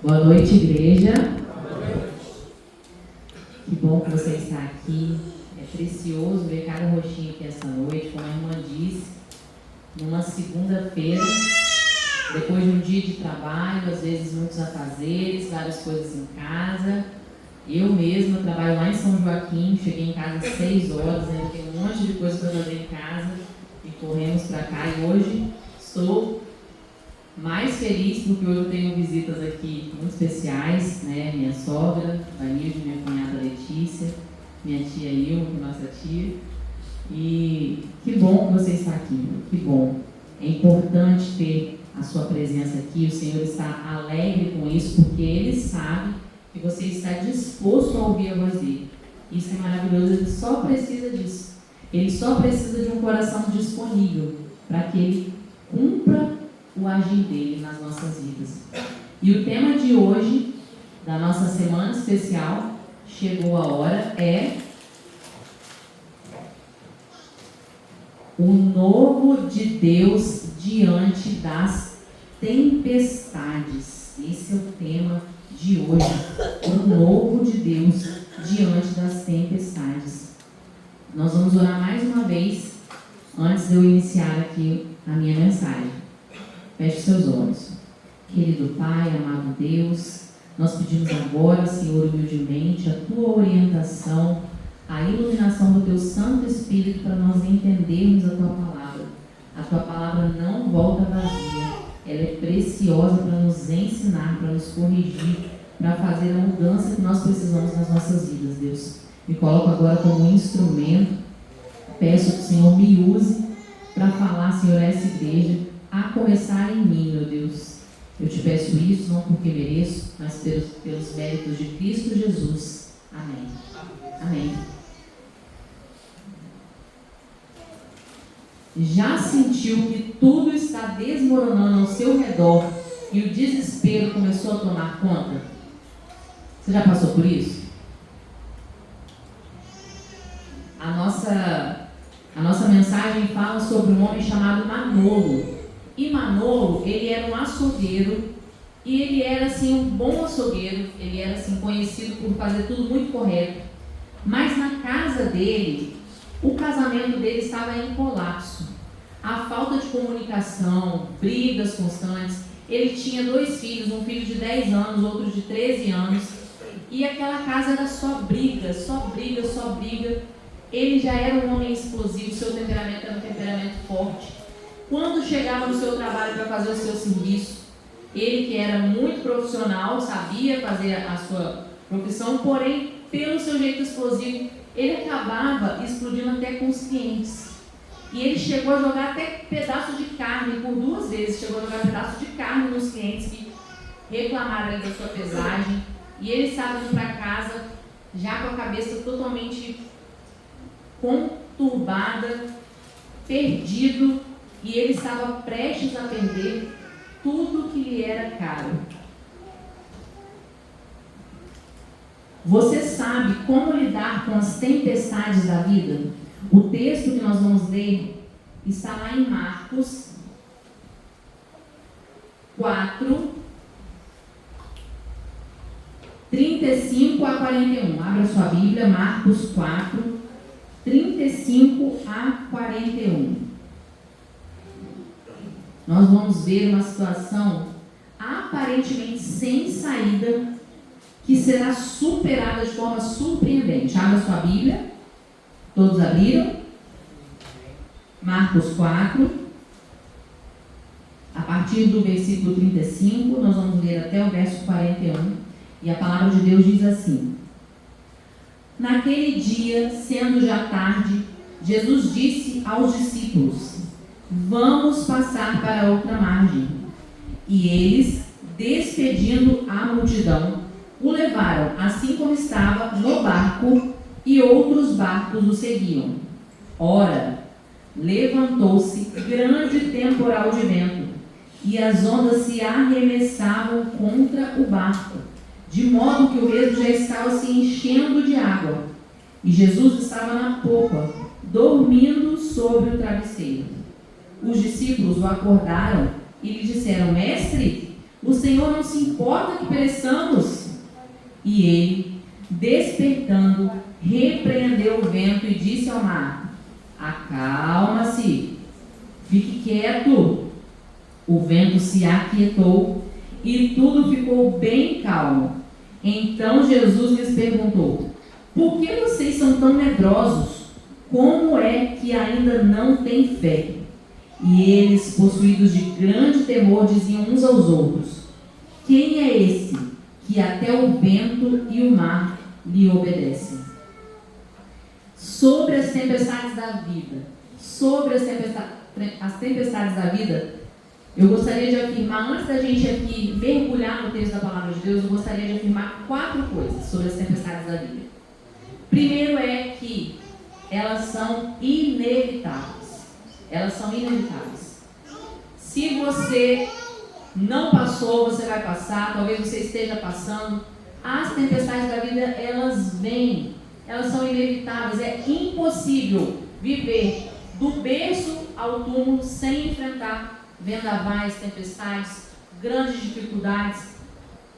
Boa noite, igreja. Que bom que você está aqui. É precioso ver cada rostinho aqui essa noite, como a irmã disse, numa segunda-feira, depois de um dia de trabalho, às vezes muitos afazeres, várias coisas em casa. Eu mesma trabalho lá em São Joaquim, cheguei em casa às 6 horas, ainda tem um monte de coisa para fazer em casa e corremos para cá. E hoje estou mais feliz porque hoje eu tenho visitas aqui muito especiais, né? Minha sogra, Vanilde, minha cunhada Letícia, minha tia Ilma, que é nossa tia. E que bom que você está aqui, que bom. É importante ter a sua presença aqui, o Senhor está alegre com isso, porque Ele sabe que você está disposto a ouvir a voz dEle. Isso é maravilhoso, Ele só precisa disso. Ele só precisa de um coração disponível para que Ele cumpra o agir dele nas nossas vidas. E o tema de hoje, da nossa semana especial, chegou a hora, é o novo de Deus diante das tempestades. Esse é o tema de hoje, o novo de Deus diante das tempestades. Nós vamos orar mais uma vez, antes de eu iniciar aqui a minha mensagem. Feche seus olhos. Querido Pai, amado Deus, nós pedimos agora, Senhor, humildemente, a Tua orientação, a iluminação do Teu Santo Espírito para nós entendermos a Tua Palavra. A Tua Palavra não volta vazia, ela é preciosa para nos ensinar, para nos corrigir, para fazer a mudança que nós precisamos nas nossas vidas, Deus. Me coloco agora como um instrumento, peço que o Senhor me use para falar, Senhor, a essa igreja, a começar em mim, meu Deus. Eu te peço isso, não porque mereço, mas pelos méritos de Cristo Jesus. Amém. Amém. Já sentiu que tudo está desmoronando ao seu redor e o desespero começou a tomar conta? Você já passou por isso? A nossa mensagem fala sobre um homem chamado Manolo. E Manolo, ele era um açougueiro, e ele era assim um bom açougueiro, ele era assim conhecido por fazer tudo muito correto. Mas na casa dele, o casamento dele estava em colapso. A falta de comunicação, brigas constantes. Ele tinha 2 filhos, um filho de 10 anos, outro de 13 anos. E aquela casa era só briga, só briga, só briga. Ele já era um homem explosivo, seu temperamento era um temperamento forte. Quando chegava no seu trabalho para fazer o seu serviço, ele que era muito profissional, sabia fazer a sua profissão, porém, pelo seu jeito explosivo, ele acabava explodindo até com os clientes. E ele chegou a jogar até pedaços de carne, por 2 vezes, chegou a jogar pedaços de carne nos clientes que reclamaram ali da sua pesagem. E ele estava indo para casa, já com a cabeça totalmente conturbada, perdido, e ele estava prestes a perder tudo que lhe era caro. Você sabe como lidar com as tempestades da vida? O texto que nós vamos ler está lá em Marcos 4, 35 a 41. Abra sua Bíblia, Marcos 4, 35 a 41. Nós vamos ver uma situação aparentemente sem saída, que será superada de forma surpreendente. Abra sua Bíblia. Todos abriram? Marcos 4. A partir do versículo 35, nós vamos ler até o verso 41. E a palavra de Deus diz assim: Naquele dia, sendo já tarde, Jesus disse aos discípulos: Vamos passar para outra margem. E eles, despedindo a multidão, o levaram assim como estava no barco, e outros barcos o seguiam. Ora, levantou-se grande temporal de vento, e as ondas se arremessavam contra o barco, de modo que o mesmo já estava se enchendo de água. E Jesus estava na popa, dormindo sobre o travesseiro. Os discípulos o acordaram e lhe disseram: Mestre, O Senhor não se importa que pereçamos. E ele, despertando, repreendeu o vento e disse ao mar: acalma-se, fique quieto. O vento se aquietou e tudo ficou bem calmo. Então Jesus lhes perguntou: por que vocês são tão medrosos? Como é que ainda não têm fé? E eles, possuídos de grande temor, diziam uns aos outros: quem é esse que até o vento e o mar lhe obedecem? Sobre as tempestades da vida, eu gostaria de afirmar, antes da gente aqui mergulhar no texto da Palavra de Deus, eu gostaria de afirmar 4 coisas sobre as tempestades da vida. Primeiro é que elas são inevitáveis. Elas são inevitáveis. Se você não passou, você vai passar, talvez você esteja passando. As tempestades da vida, elas vêm, elas são inevitáveis. É impossível viver do berço ao túmulo sem enfrentar vendavais, tempestades, grandes dificuldades.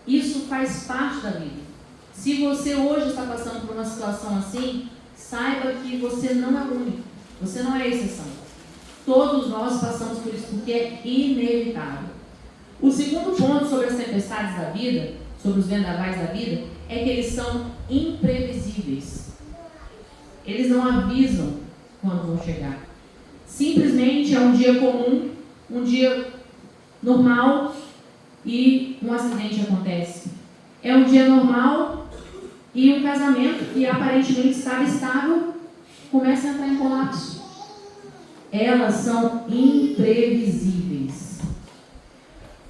Isso faz parte da vida. Se você hoje está passando por uma situação assim, saiba que você não é único, você não é exceção. Todos nós passamos por isso porque é inevitável. O segundo ponto sobre as tempestades da vida, sobre os vendavais da vida, é que eles são imprevisíveis. Eles não avisam quando vão chegar. Simplesmente é um dia comum, um dia normal e um acidente acontece. É um dia normal e um casamento que aparentemente estava estável começa a entrar em colapso. Elas são imprevisíveis.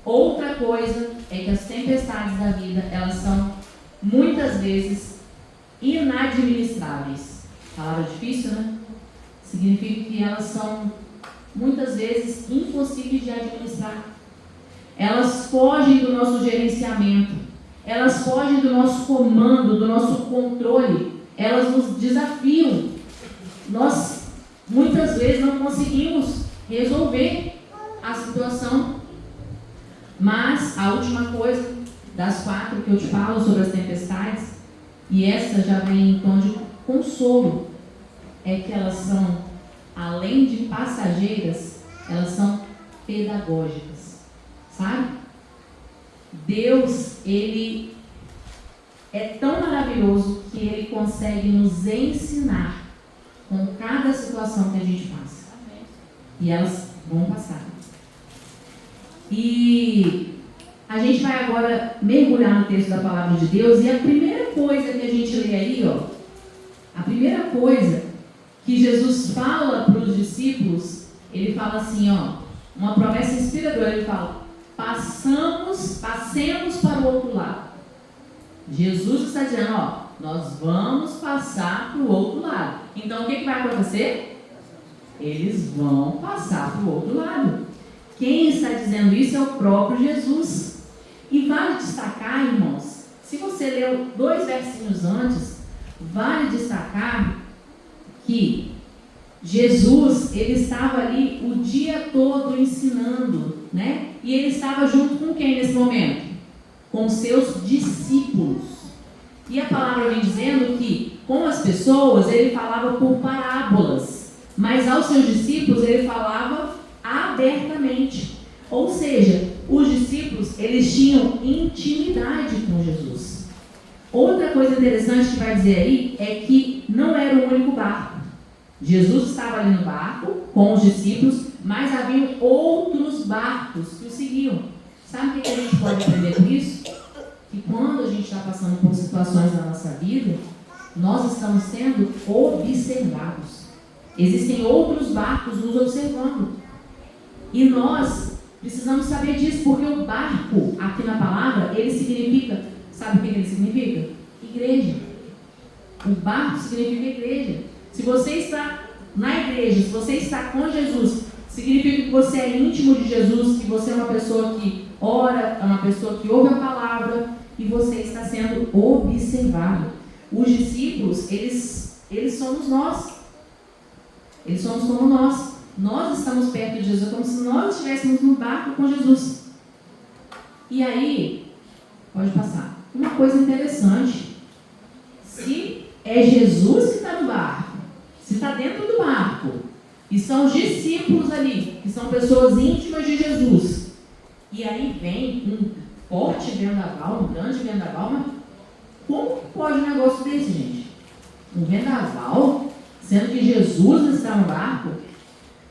Outra coisa é que as tempestades da vida, elas são muitas vezes inadministráveis. Palavra difícil, né? Significa que elas são muitas vezes impossíveis de administrar. Elas fogem do nosso gerenciamento, elas fogem do nosso comando, do nosso controle, elas nos desafiam. Nós muitas vezes não conseguimos resolver a situação. Mas a última coisa das 4 que eu te falo sobre as tempestades, e essa já vem em tom de consolo, é que elas são, além de passageiras, elas são pedagógicas, sabe? Deus, Ele é tão maravilhoso que Ele consegue nos ensinar com cada situação que a gente passa. E elas vão passar. E a gente vai agora mergulhar no texto da Palavra de Deus, e a primeira coisa que a gente lê aí, a primeira coisa que Jesus fala para os discípulos, ele fala assim, uma promessa inspiradora, ele fala: passemos para o outro lado. Jesus está dizendo, nós vamos passar para o outro lado. Então o que vai acontecer? Eles vão passar para o outro lado. Quem está dizendo isso é o próprio Jesus. E vale destacar, irmãos, se você leu 2 versinhos antes, vale destacar que Jesus, ele estava ali o dia todo ensinando, né? E ele estava junto com quem nesse momento? Com seus discípulos. E a palavra vem dizendo que com as pessoas ele falava por parábolas, mas aos seus discípulos ele falava abertamente. Ou seja, os discípulos, eles tinham intimidade com Jesus. Outra coisa interessante que vai dizer aí é que não era o único barco. Jesus estava ali no barco com os discípulos, mas havia outros barcos que o seguiam. Sabe o que a gente pode aprender com isso? Que quando a gente está passando por situações na nossa vida, nós estamos sendo observados. Existem outros barcos nos observando. E nós precisamos saber disso, porque o barco, aqui na palavra, ele significa, sabe o que ele significa? Igreja. O barco significa igreja. Se você está na igreja, se você está com Jesus, significa que você é íntimo de Jesus, que você é uma pessoa que ora, é uma pessoa que ouve a palavra, e você está sendo observado. Os discípulos, eles somos nós. Eles somos como nós. Nós estamos perto de Jesus, como se nós estivéssemos no barco com Jesus. E aí, pode passar. Uma coisa interessante, se é Jesus que está no barco, se está dentro do barco, e são os discípulos ali, que são pessoas íntimas de Jesus, e aí vem um forte vendaval, um grande vendaval, mas como que pode um negócio desse, gente? Um vendaval, sendo que Jesus está no barco.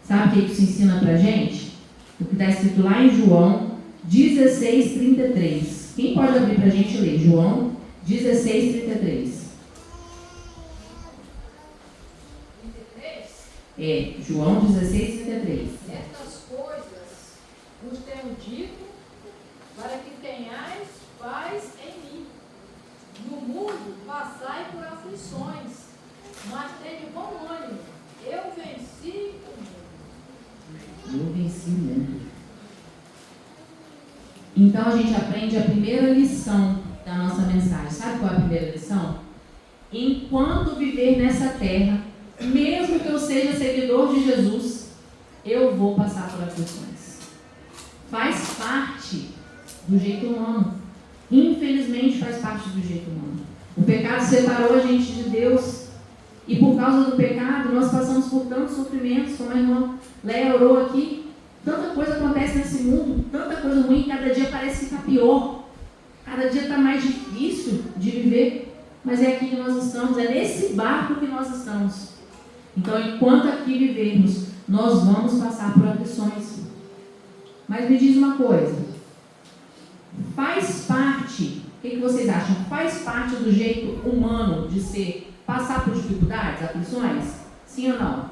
Sabe o que isso ensina pra gente? O que está escrito lá em João 16:33. Quem pode abrir pra gente ler? João 16:33. É, João 16:33. Estas coisas vos tenho dito, para que tenhais paz em mim. No mundo passai por aflições, mas tenha bom ânimo. Eu venci o mundo. Eu venci o mundo. Então a gente aprende a primeira lição da nossa mensagem. Sabe qual é a primeira lição? Enquanto viver nessa terra, mesmo que eu seja seguidor de Jesus, eu vou passar por aflições. Faz parte do jeito humano. Infelizmente faz parte do jeito humano. O pecado separou a gente de Deus. E por causa do pecado, nós passamos por tantos sofrimentos, como a irmã Léa orou aqui. Tanta coisa acontece nesse mundo, tanta coisa ruim, cada dia parece que está pior. Cada dia está mais difícil de viver. Mas é aqui que nós estamos, é nesse barco que nós estamos. Então, enquanto aqui vivermos, nós vamos passar por aflições. Mas me diz uma coisa, faz parte, o que vocês acham? Faz parte do jeito humano de ser, passar por dificuldades, aflições? Sim ou não?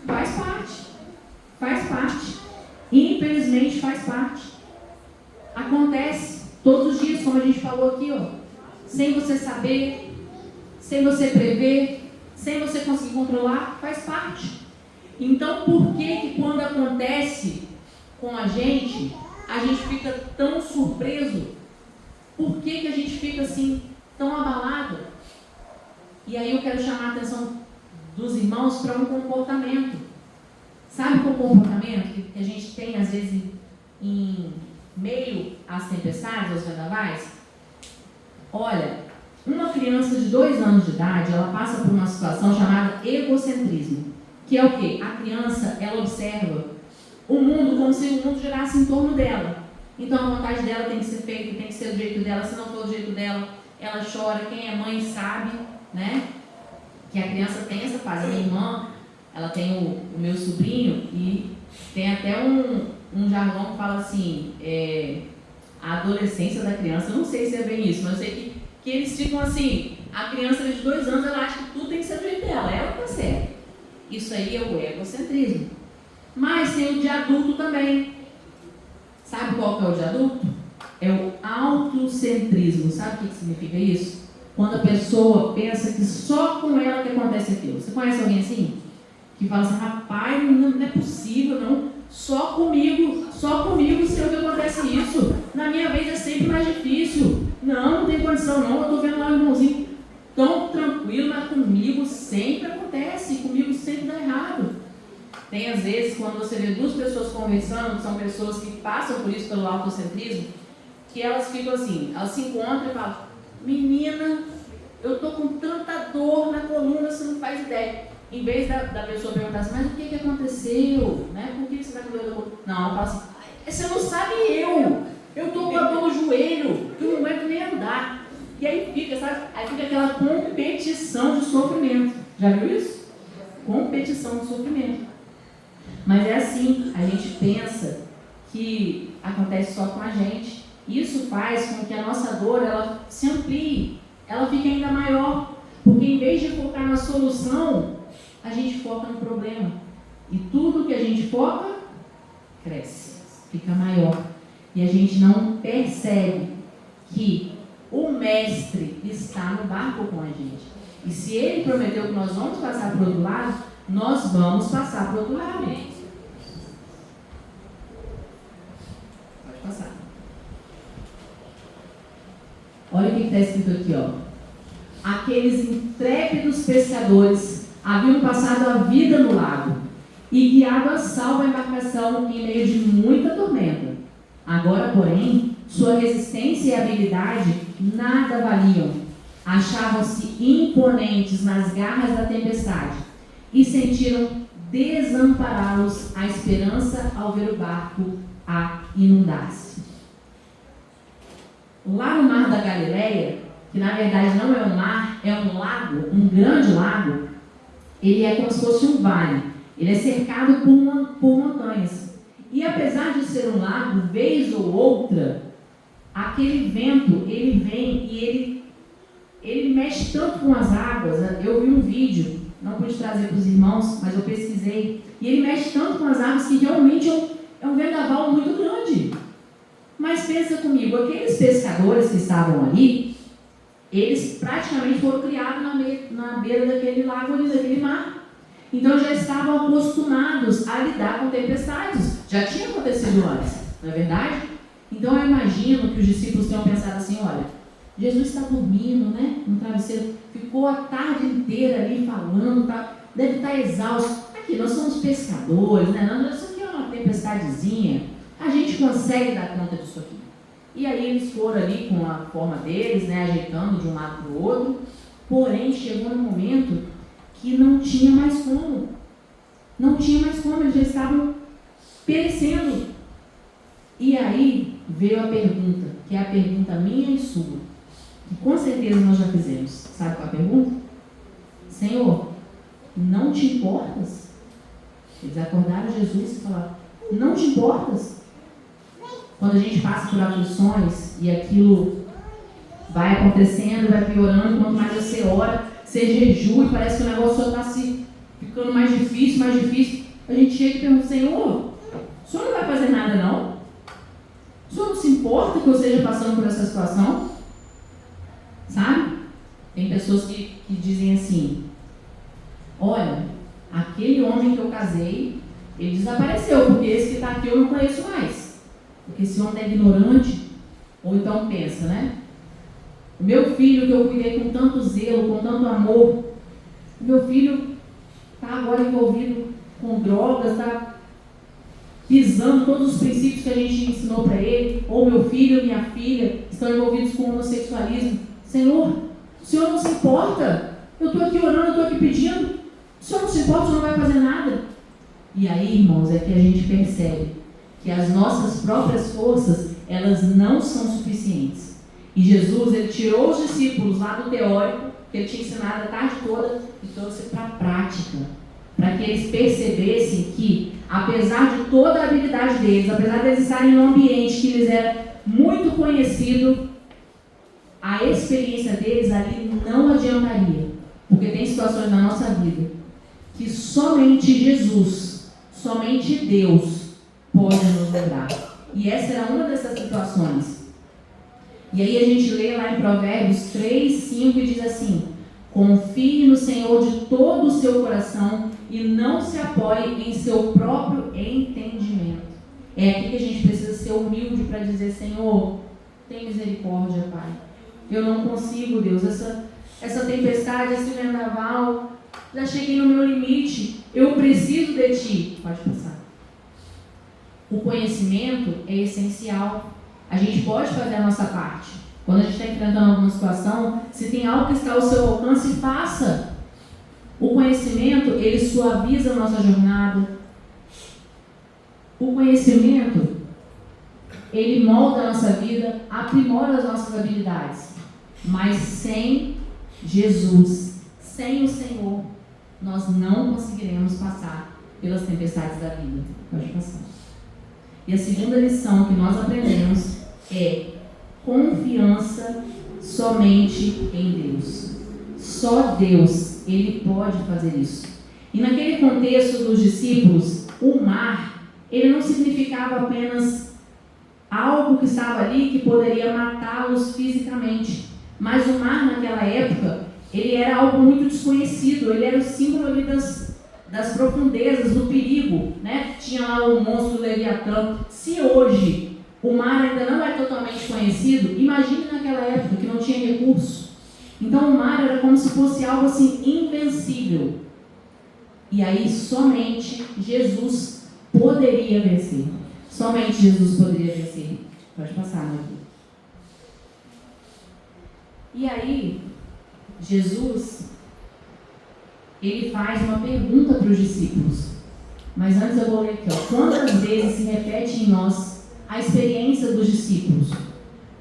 Faz parte. Faz parte. Infelizmente faz parte. Acontece todos os dias, como a gente falou aqui, ó. Sem você saber, sem você prever, sem você conseguir controlar, faz parte. Então, por que quando acontece com a gente fica tão surpreso? Por que a gente fica assim, tão abalado? E aí eu quero chamar a atenção dos irmãos para um comportamento. Sabe qual comportamento que a gente tem, às vezes, em meio às tempestades, aos vendavais? Olha, uma criança de 2 anos de idade, ela passa por uma situação chamada egocentrismo. Que é o quê? A criança, ela observa o mundo como se o mundo girasse em torno dela. Então a vontade dela tem que ser feita, tem que ser do jeito dela. Se não for do jeito dela, ela chora. Quem é mãe sabe, né? Que a criança tem essa fase. A minha irmã, ela tem o meu sobrinho e tem até um jargão que fala assim, a adolescência da criança, eu não sei se é bem isso, mas eu sei que eles ficam assim, a criança de 2 anos, ela acha que tudo tem que ser do jeito dela, ela tá certa. Isso aí é o egocentrismo. Mas tem o de adulto também. Sabe qual que é o de adulto? É o autocentrismo. Sabe o que significa isso? Quando a pessoa pensa que só com ela que acontece aquilo. Você conhece alguém assim? Que fala assim, rapaz, não é possível, não. Só comigo sei que acontece isso. Na minha vez é sempre mais difícil. Não tem condição não. Eu estou vendo lá o irmãozinho tão tranquilo, mas comigo sempre acontece. Comigo sempre dá errado. Tem às vezes, quando você vê 2 pessoas conversando, são pessoas que passam por isso, pelo autocentrismo, que elas ficam assim, elas se encontram e falam, menina, eu estou com tanta dor na coluna, você não faz ideia. Em vez da pessoa perguntar assim, mas o que aconteceu? Né? Por que você está com dor na coluna? Não, ela fala assim, você não sabe eu estou com a dor no joelho, eu não aguento nem andar. E aí fica, sabe? Aí fica aquela competição de sofrimento. Já viu isso? Competição de sofrimento. Mas é assim, a gente pensa que acontece só com a gente. Isso faz com que a nossa dor, ela se amplie, ela fique ainda maior. Porque em vez de focar na solução, a gente foca no problema. E tudo que a gente foca, cresce, fica maior. E a gente não percebe que o mestre está no barco com a gente. E se ele prometeu que nós vamos passar para o outro lado, nós vamos passar para o outro lado. Pode passar. Olha o que está escrito aqui, ó. Aqueles intrépidos pescadores haviam passado a vida no lago e guiado a salvo a embarcação em meio de muita tormenta. Agora, porém, sua resistência e habilidade nada valiam. Achavam-se imponentes nas garras da tempestade e sentiram desampará-los a esperança ao ver o barco a inundar-se. Lá no Mar da Galileia, que na verdade não é um mar, é um lago, um grande lago, ele é como se fosse um vale. Ele é cercado por montanhas. E apesar de ser um lago, vez ou outra, aquele vento, ele vem e ele mexe tanto com as águas. Eu vi um vídeo, não pude trazer para os irmãos, mas eu pesquisei. E ele mexe tanto com as águas que realmente é um vendaval muito grande. Mas pensa comigo, aqueles pescadores que estavam ali, eles praticamente foram criados na beira daquele lago ali, daquele mar. Então já estavam acostumados a lidar com tempestades. Já tinha acontecido antes, não é verdade? Então eu imagino que os discípulos tenham pensado assim, olha, Jesus está dormindo, né? No travesseiro, ficou a tarde inteira ali falando, deve estar exausto. Aqui, nós somos pescadores, né? Isso aqui é uma tempestadezinha, a gente consegue dar conta disso aqui. E aí eles foram ali com a forma deles, né? Ajeitando de um lado para o outro. Porém, chegou um momento que não tinha mais como. Não tinha mais como, eles já estavam perecendo. E aí veio a pergunta, que é a pergunta minha e sua, que com certeza nós já fizemos. Sabe qual é a pergunta? Senhor, não te importas? Eles acordaram Jesus e falaram, não te importas? Quando a gente passa por aflições e aquilo vai acontecendo, vai piorando, quanto mais você ora, você jejua e parece que o negócio só está se ficando mais difícil, a gente chega e pergunta, Senhor, o Senhor não vai fazer nada não? O Senhor não se importa que eu esteja passando por essa situação? Sabe? Tem pessoas que dizem assim, olha, aquele homem que eu casei, ele desapareceu, porque esse que está aqui eu não conheço mais. Porque esse homem é ignorante, ou então pensa, né? O meu filho que eu cuidei com tanto zelo, com tanto amor, o meu filho está agora envolvido com drogas, está pisando todos os princípios que a gente ensinou para ele, ou meu filho, minha filha, estão envolvidos com homossexualismo. Senhor, o Senhor não se importa? Eu estou aqui orando, eu estou aqui pedindo. O Senhor não se importa, o Senhor não vai fazer nada. E aí, irmãos, é que a gente percebe que as nossas próprias forças, elas não são suficientes. E Jesus, ele tirou os discípulos lá do teórico, que ele tinha ensinado a tarde toda, e trouxe para a prática, para que eles percebessem que, apesar de toda a habilidade deles, apesar de eles estarem em um ambiente que lhes era muito conhecido, a experiência deles ali não adiantaria. Porque tem situações na nossa vida que somente Jesus, somente Deus pode nos livrar. E essa era uma dessas situações. E aí a gente lê lá em Provérbios 3, 5 e diz assim, confie no Senhor de todo o seu coração e não se apoie em seu próprio entendimento. É aqui que a gente precisa ser humilde para dizer, Senhor, tem misericórdia, Pai. Eu não consigo, Deus, essa tempestade, esse vendaval, já cheguei no meu limite, eu preciso de Ti. Pode passar. O conhecimento é essencial. A gente pode fazer a nossa parte. Quando a gente está enfrentando alguma situação, se tem algo que está ao seu alcance, faça. O conhecimento, ele suaviza a nossa jornada. O conhecimento, ele molda a nossa vida, aprimora as nossas habilidades. Mas sem Jesus, sem o Senhor, nós não conseguiremos passar pelas tempestades da vida. Pode passar. E a segunda lição que nós aprendemos é confiança somente em Deus. Só Deus, Ele pode fazer isso. E naquele contexto dos discípulos, o mar, ele não significava apenas algo que estava ali que poderia matá-los fisicamente. Mas o mar naquela época, ele era algo muito desconhecido, ele era o símbolo ali das profundezas, do perigo, né? Tinha lá o monstro do Leviatã. Se hoje o mar ainda não é totalmente conhecido, imagine naquela época que não tinha recurso. Então o mar era como se fosse algo assim invencível. E aí somente Jesus poderia vencer. Somente Jesus poderia vencer. Pode passar, meu filho. E aí, Jesus, ele faz uma pergunta para os discípulos. Mas antes eu vou ler aqui, ó. Quantas vezes se repete em nós a experiência dos discípulos?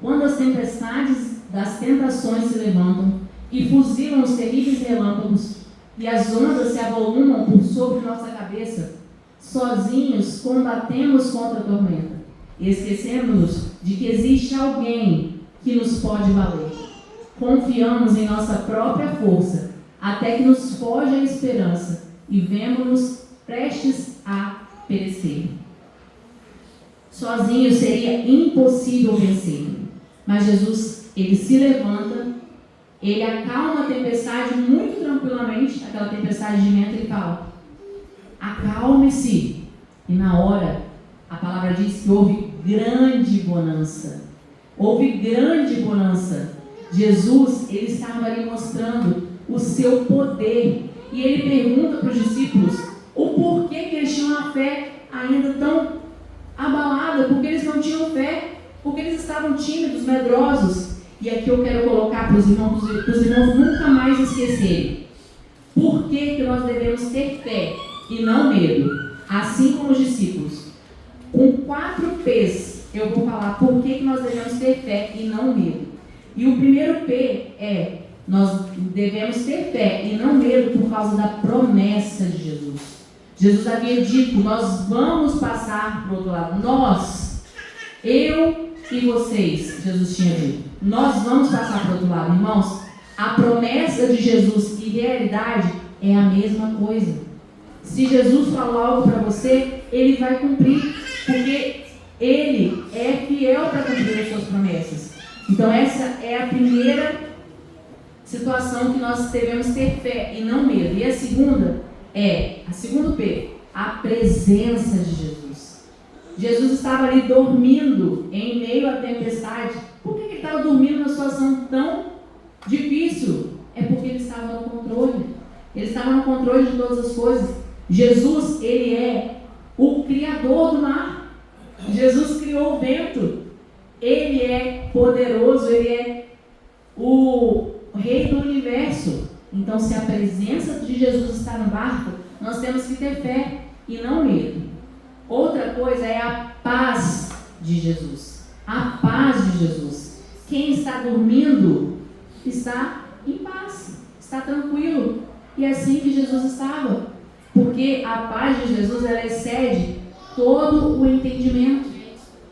Quando as tempestades das tentações se levantam e fuzilam os terríveis relâmpagos e as ondas se avolumam por sobre nossa cabeça, sozinhos combatemos contra a tormenta, esquecendo-nos de que existe alguém que nos pode valer. Confiamos em nossa própria força, até que nos foge a esperança e vemo-nos prestes a perecer. Sozinho seria impossível vencer, mas Jesus, ele se levanta, ele acalma a tempestade muito tranquilamente, aquela tempestade de vento, ele fala: acalme-se. E na hora, a palavra diz que houve grande bonança. Houve grande bonança. Jesus, ele estava ali mostrando o seu poder. E ele pergunta para os discípulos o porquê que eles tinham a fé ainda tão abalada, porque eles não tinham fé, porque eles estavam tímidos, medrosos. E aqui eu quero colocar para os irmãos nunca mais esquecerem. Por que nós devemos ter fé e não medo? Assim como os discípulos. Com 4 P's eu vou falar por que nós devemos ter fé e não medo. E o primeiro P é: nós devemos ter fé e não medo por causa da promessa de Jesus. Jesus havia dito: nós vamos passar para o outro lado. Nós, eu e vocês, Jesus tinha dito, nós vamos passar para o outro lado. Irmãos, a promessa de Jesus e realidade é a mesma coisa. Se Jesus falou algo para você, ele vai cumprir, porque ele é fiel para cumprir as suas promessas. Então essa é a primeira situação que nós devemos ter fé e não medo. E a segunda P, a presença de Jesus. Jesus estava ali dormindo em meio à tempestade. Por que ele estava dormindo numa situação tão difícil? É porque ele estava no controle. Ele estava no controle de todas as coisas. Jesus, ele é o criador do mar. Jesus criou o vento. Ele é poderoso, ele é o rei do universo. Então, se a presença de Jesus está no barco, nós temos que ter fé e não medo. Outra coisa é a paz de Jesus. A paz de Jesus. Quem está dormindo está em paz, está tranquilo. E é assim que Jesus estava. Porque a paz de Jesus, ela excede todo o entendimento.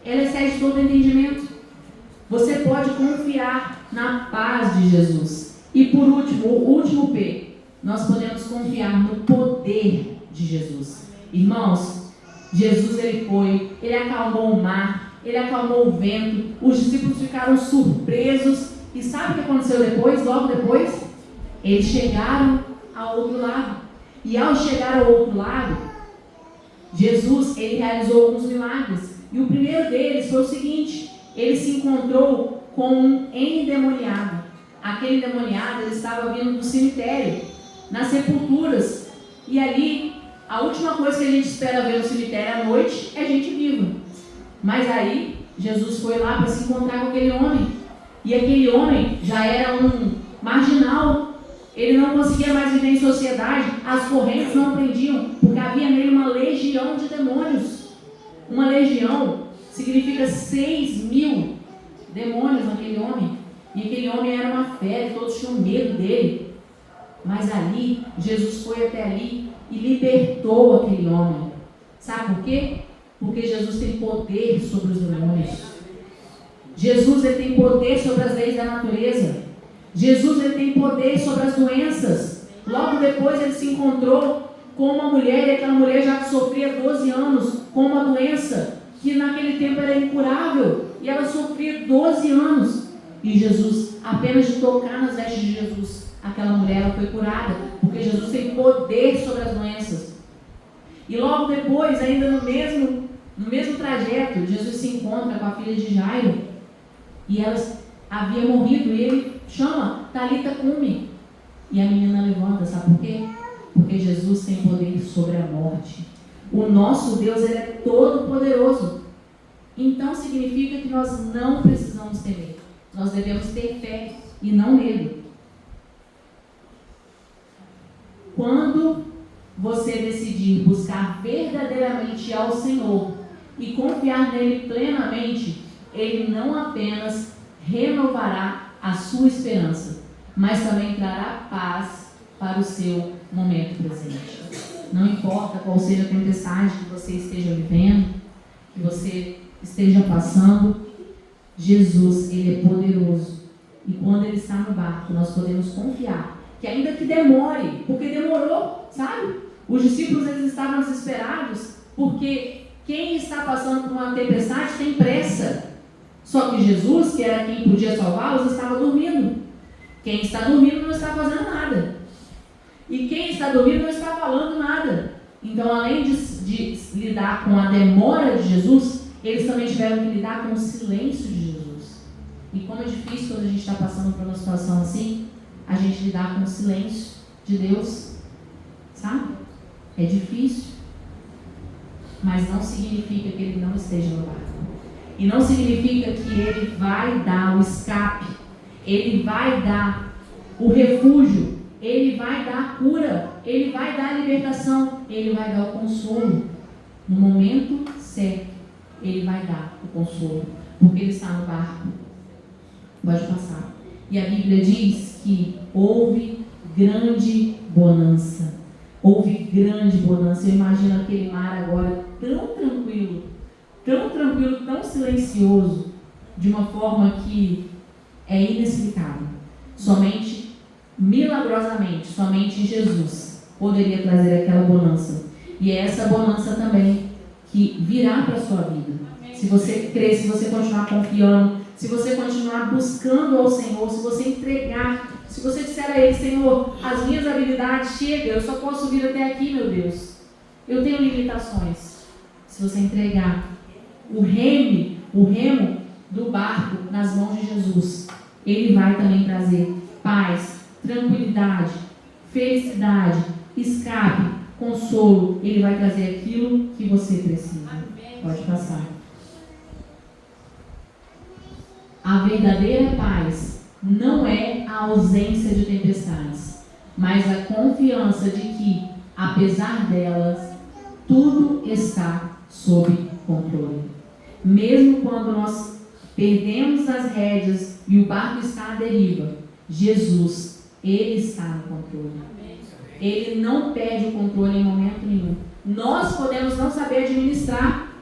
Ela excede todo o entendimento. Você pode confiar na paz de Jesus. E por último, o último P, nós podemos confiar no poder de Jesus. Irmãos, Jesus ele acalmou o mar, ele acalmou o vento, os discípulos ficaram surpresos. E sabe o que aconteceu depois? Logo depois, eles chegaram ao outro lado. E ao chegar ao outro lado, Jesus, ele realizou alguns milagres. E o primeiro deles foi o seguinte: ele se encontrou com um endemoniado. Aquele endemoniado, ele estava vindo do cemitério, nas sepulturas. E ali, a última coisa que a gente espera ver no cemitério à noite é gente viva. Mas aí, Jesus foi lá para se encontrar com aquele homem. E aquele homem já era um marginal. Ele não conseguia mais viver em sociedade. As correntes não prendiam, porque havia nele uma legião de demônios. Uma legião significa 6.000 demônios naquele homem. E aquele homem era uma fera, todos tinham medo dele. Mas ali, Jesus foi até ali e libertou aquele homem. Sabe por quê? Porque Jesus tem poder sobre os demônios. Jesus, ele tem poder sobre as leis da natureza. Jesus, ele tem poder sobre as doenças. Logo depois ele se encontrou com uma mulher, e aquela mulher já sofria 12 anos com uma doença que naquele tempo era incurável. E ela sofria 12 anos. E Jesus, apenas de tocar nas vestes de Jesus, aquela mulher ela foi curada, porque Jesus tem poder sobre as doenças. E logo depois, ainda no mesmo trajeto, Jesus se encontra com a filha de Jairo, e ela havia morrido, e ele chama: Talita cumi. E a menina levanta, sabe por quê? Porque Jesus tem poder sobre a morte. O nosso Deus, ele é todo poderoso. então significa que nós não precisamos temer. Nós devemos ter fé e não medo. Quando você decidir buscar verdadeiramente ao Senhor e confiar nele plenamente, ele não apenas renovará a sua esperança, mas também trará paz para o seu momento presente. Não importa qual seja a tempestade que você esteja vivendo, que você esteja passando, Jesus, ele é poderoso. E quando ele está no barco, nós podemos confiar que ainda que demore, porque demorou, sabe? Os discípulos, eles estavam desesperados, porque quem está passando por uma tempestade tem pressa. Só que Jesus, que era quem podia salvá-los, estava dormindo. Quem está dormindo não está fazendo nada. E quem está dormindo não está falando nada. Então, além de lidar com a demora de Jesus, eles também tiveram que lidar com o silêncio de Jesus. E como é difícil quando a gente está passando por uma situação assim, a gente lidar com o silêncio de Deus, sabe? É difícil, mas não significa que ele não esteja no barco. E não significa que ele vai dar o escape, ele vai dar o refúgio, ele vai dar a cura, ele vai dar a libertação, ele vai dar o consolo. No momento certo, ele vai dar o consolo, porque ele está no barco. Pode passar. E a Bíblia diz que houve grande bonança. Houve grande bonança. Eu imagino aquele mar agora tão tranquilo, tão silencioso, de uma forma que é inexplicável. Somente, milagrosamente, somente Jesus poderia trazer aquela bonança. E é essa bonança também que virá para a sua vida. Se você crer, se você continuar confiando, se você continuar buscando ao Senhor, se você entregar, se você disser a Ele: Senhor, as minhas habilidades chegam, eu só posso vir até aqui, meu Deus. Eu tenho limitações. Se você entregar o remo do barco nas mãos de Jesus, Ele vai também trazer paz, tranquilidade, felicidade, escape, consolo. Ele vai trazer aquilo que você precisa. Pode passar. A verdadeira paz não é a ausência de tempestades, mas a confiança de que, apesar delas, tudo está sob controle. Mesmo quando nós perdemos as rédeas e o barco está à deriva, Jesus, Ele está no controle. Ele não perde o controle em momento nenhum. Nós podemos não saber administrar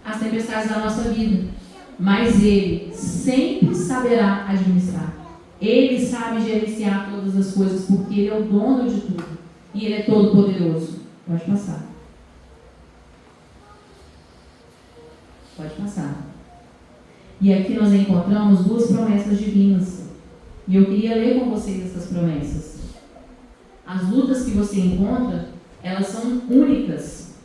as tempestades da nossa vida, mas Ele sempre saberá administrar. Ele sabe gerenciar todas as coisas, porque Ele é o dono de tudo. E Ele é todo poderoso. Pode passar. Pode passar. E aqui nós encontramos duas promessas divinas. E eu queria ler com vocês essas promessas. As lutas que você encontra, elas são únicas.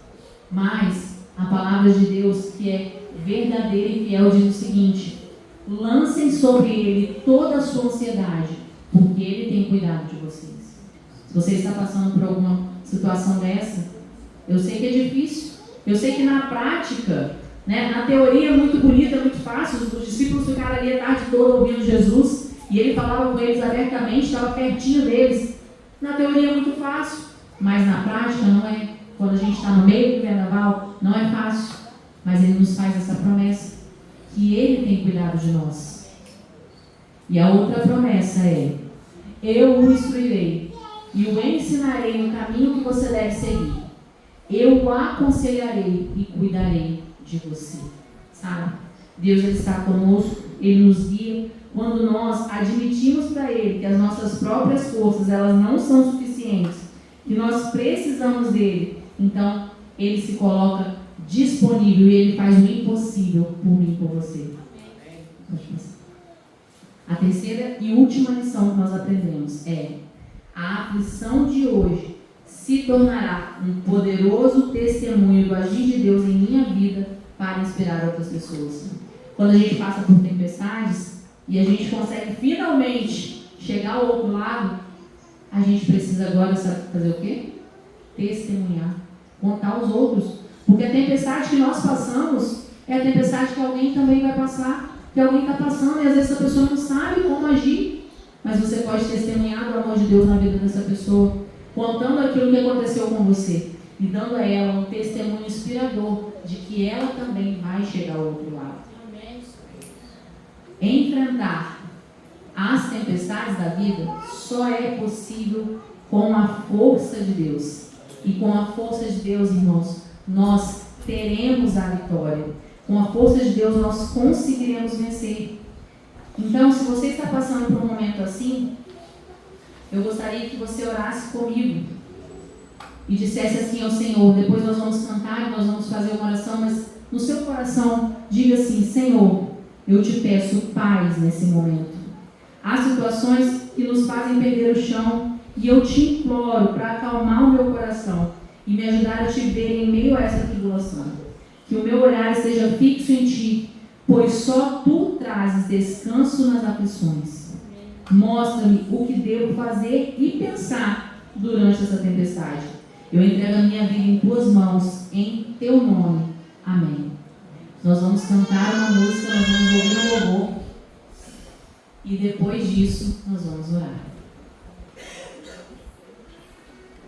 Mas a palavra de Deus, que é verdadeira e fiel, diz o seguinte: lancem sobre Ele toda a sua ansiedade, porque Ele tem cuidado de vocês. Se você está passando por alguma situação dessa, eu sei que é difícil. Eu sei que na prática, na teoria é muito bonita, é muito fácil. Os discípulos ficaram ali a tarde toda ouvindo Jesus, e Ele falava com eles abertamente, estava pertinho deles. Na teoria é muito fácil, mas na prática não é. Quando a gente está no meio do vendaval, não é fácil. Mas Ele nos faz essa promessa, que Ele tem cuidado de nós. E a outra promessa é: eu o instruirei e o ensinarei no caminho que você deve seguir. Eu o aconselharei e cuidarei de você. Sabe? Deus, Ele está conosco, Ele nos guia. Quando nós admitimos para Ele que as nossas próprias forças, elas não são suficientes, que nós precisamos dEle, então Ele se coloca disponível e Ele faz o impossível por mim e por você. A terceira e última lição que nós aprendemos é: a aflição de hoje se tornará um poderoso testemunho do agir de Deus em minha vida para inspirar outras pessoas. Quando a gente passa por tempestades e a gente consegue finalmente chegar ao outro lado, a gente precisa agora fazer o quê? Testemunhar, contar aos outros. Porque a tempestade que nós passamos, é a tempestade que alguém também vai passar, que alguém está passando, e às vezes essa pessoa não sabe como agir, mas você pode testemunhar do amor de Deus na vida dessa pessoa, contando aquilo que aconteceu com você, e dando a ela um testemunho inspirador de que ela também vai chegar ao outro lado. Enfrentar as tempestades da vida só é possível com a força de Deus. E com a força de Deus, irmãos, nós teremos a vitória. Com a força de Deus, nós conseguiremos vencer. Então, se você está passando por um momento assim, eu gostaria que você orasse comigo e dissesse assim ao Senhor. Depois nós vamos cantar e nós vamos fazer uma oração, mas no seu coração, diga assim: Senhor, eu te peço paz nesse momento. Há situações que nos fazem perder o chão e eu te imploro para acalmar o meu coração e me ajudar a te ver em meio a essa tribulação. Que o meu olhar esteja fixo em ti, pois só tu trazes descanso nas aflições. Mostra-me o que devo fazer e pensar durante essa tempestade. Eu entrego a minha vida em tuas mãos, em teu nome. Amém. Nós vamos cantar uma música, nós vamos ouvir um louvor e depois disso nós vamos orar.